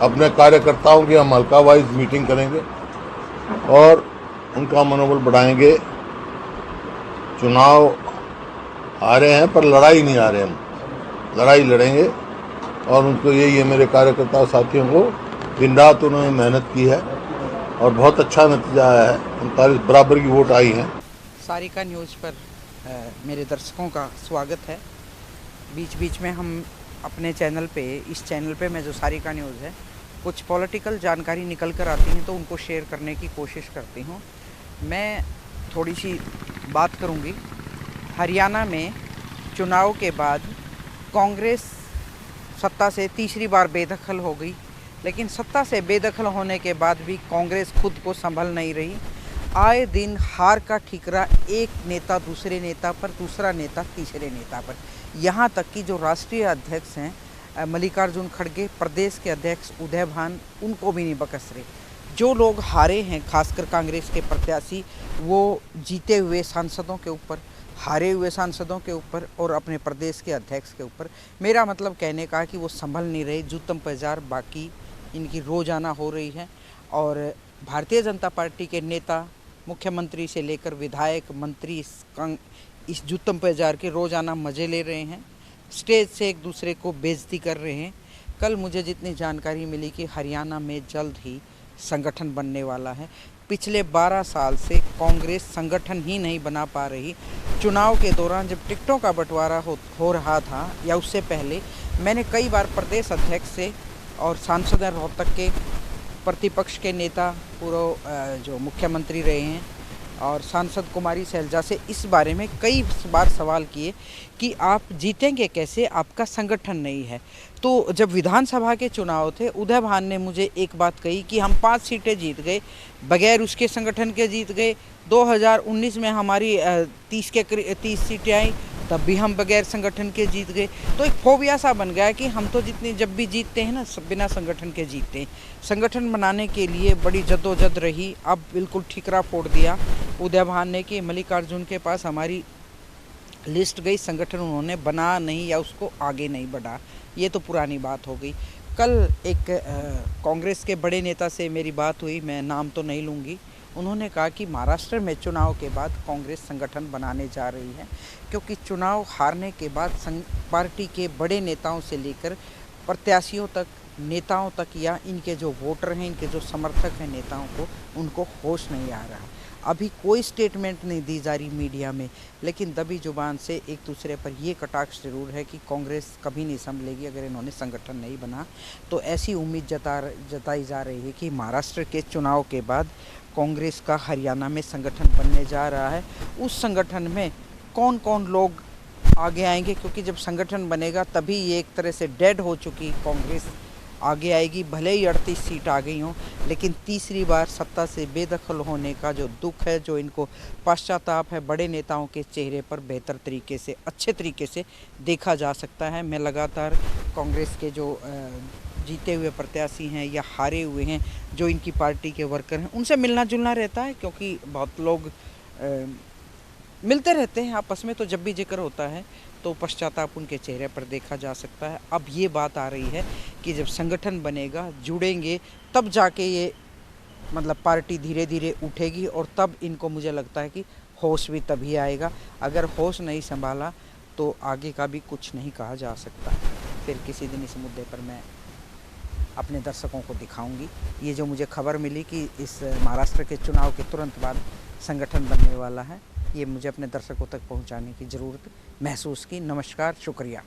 अपने कार्यकर्ताओं की हम हल्का वाइज मीटिंग करेंगे और उनका मनोबल बढ़ाएंगे। चुनाव आ रहे हैं पर लड़ाई नहीं आ रहे, हम लड़ाई लड़ेंगे और उनको यही है, मेरे कार्यकर्ता साथियों को दिन रात उन्होंने मेहनत की है और बहुत अच्छा नतीजा आया है। 39 बराबर की वोट आई हैं। सारिका न्यूज़ पर मेरे दर्शकों का स्वागत है। बीच बीच में हम अपने चैनल पे, इस चैनल पे मैं जो सारिका न्यूज़ है, कुछ पॉलिटिकल जानकारी निकल कर आती हैं तो उनको शेयर करने की कोशिश करती हूँ। मैं थोड़ी सी बात करूँगी। हरियाणा में चुनाव के बाद कांग्रेस सत्ता से तीसरी बार बेदखल हो गई, लेकिन सत्ता से बेदखल होने के बाद भी कांग्रेस खुद को संभल नहीं रही। आए दिन हार का ठिकरा एक नेता दूसरे नेता पर, दूसरा नेता तीसरे नेता पर, यहाँ तक कि जो राष्ट्रीय अध्यक्ष हैं मल्लिकार्जुन खड़गे, प्रदेश के अध्यक्ष उदय भान, उनको भी नहीं बकस रहे। जो लोग हारे हैं, खासकर कांग्रेस के प्रत्याशी, वो जीते हुए सांसदों के ऊपर, हारे हुए सांसदों के ऊपर और अपने प्रदेश के अध्यक्ष के ऊपर, मेरा मतलब कहने का है कि वो संभल नहीं रहे। जूतम बाजार बाकी इनकी रोज़ाना हो रही है और भारतीय जनता पार्टी के नेता, मुख्यमंत्री से लेकर विधायक, मंत्री इस जूतम बाजार के रोज़ाना मज़े ले रहे हैं। स्टेज से एक दूसरे को बेइज्जती कर रहे हैं। कल मुझे जितनी जानकारी मिली कि हरियाणा में जल्द ही संगठन बनने वाला है। पिछले 12 साल से कांग्रेस संगठन ही नहीं बना पा रही। चुनाव के दौरान जब टिकटों का बंटवारा हो रहा था या उससे पहले, मैंने कई बार प्रदेश अध्यक्ष से और सांसद रोहतक के प्रतिपक्ष के नेता, पूर्व जो मुख्यमंत्री रहे हैं, और सांसद कुमारी सैलजा से इस बारे में कई बार सवाल किए कि आप जीतेंगे कैसे, आपका संगठन नहीं है। तो जब विधानसभा के चुनाव थे, उदय भान ने मुझे एक बात कही कि हम 5 सीटें जीत गए, बगैर उसके संगठन के जीत गए। 2019 में हमारी 30 सीटें आई, तब भी हम बगैर संगठन के जीत गए। तो एक फोबिया सा बन गया कि हम तो जब भी जीतते हैं ना, बिना संगठन के जीतते हैं। संगठन बनाने के लिए बड़ी जद्दोजहद रही। अब बिल्कुल ठिकरा फोड़ दिया उदय भान ने कि मल्लिकार्जुन के पास हमारी लिस्ट गई, संगठन उन्होंने बना नहीं या उसको आगे नहीं बढ़ा। ये तो पुरानी बात हो गई। कल एक कांग्रेस के बड़े नेता से मेरी बात हुई, मैं नाम तो नहीं लूँगी। उन्होंने कहा कि महाराष्ट्र में चुनाव के बाद कांग्रेस संगठन बनाने जा रही है, क्योंकि चुनाव हारने के बाद पार्टी के बड़े नेताओं से लेकर प्रत्याशियों तक, नेताओं तक, या इनके जो वोटर हैं, इनके जो समर्थक हैं नेताओं को, उनको होश नहीं आ रहा। अभी कोई स्टेटमेंट नहीं दी जा रही मीडिया में, लेकिन दबी जुबान से एक दूसरे पर ये कटाक्ष जरूर है कि कांग्रेस कभी नहीं संभलेगी अगर इन्होंने संगठन नहीं बना। तो ऐसी उम्मीद जताई जा रही है कि महाराष्ट्र के चुनाव के बाद कांग्रेस का हरियाणा में संगठन बनने जा रहा है। उस संगठन में कौन कौन लोग आगे आएंगे, क्योंकि जब संगठन बनेगा तभी ये एक तरह से डेड हो चुकी कांग्रेस आगे आएगी। भले ही 38 सीट आ गई हों, लेकिन तीसरी बार सत्ता से बेदखल होने का जो दुख है, जो इनको पश्चाताप है, बड़े नेताओं के चेहरे पर बेहतर तरीके से, अच्छे तरीके से देखा जा सकता है। मैं लगातार कांग्रेस के जो जीते हुए प्रत्याशी हैं या हारे हुए हैं, जो इनकी पार्टी के वर्कर हैं, उनसे मिलना जुलना रहता है, क्योंकि बहुत लोग मिलते रहते हैं आपस में। तो जब भी जिक्र होता है तो पश्चाताप उनके चेहरे पर देखा जा सकता है। अब ये बात आ रही है कि जब संगठन बनेगा, जुड़ेंगे, तब जाके ये मतलब पार्टी धीरे धीरे उठेगी और तब इनको, मुझे लगता है कि होश भी तभी आएगा। अगर होश नहीं संभाला तो आगे का भी कुछ नहीं कहा जा सकता। फिर किसी दिन इस मुद्दे पर मैं अपने दर्शकों को दिखाऊंगी। ये जो मुझे खबर मिली कि इस महाराष्ट्र के चुनाव के तुरंत बाद संगठन बनने वाला है, ये मुझे अपने दर्शकों तक पहुंचाने की ज़रूरत महसूस की। नमस्कार, शुक्रिया।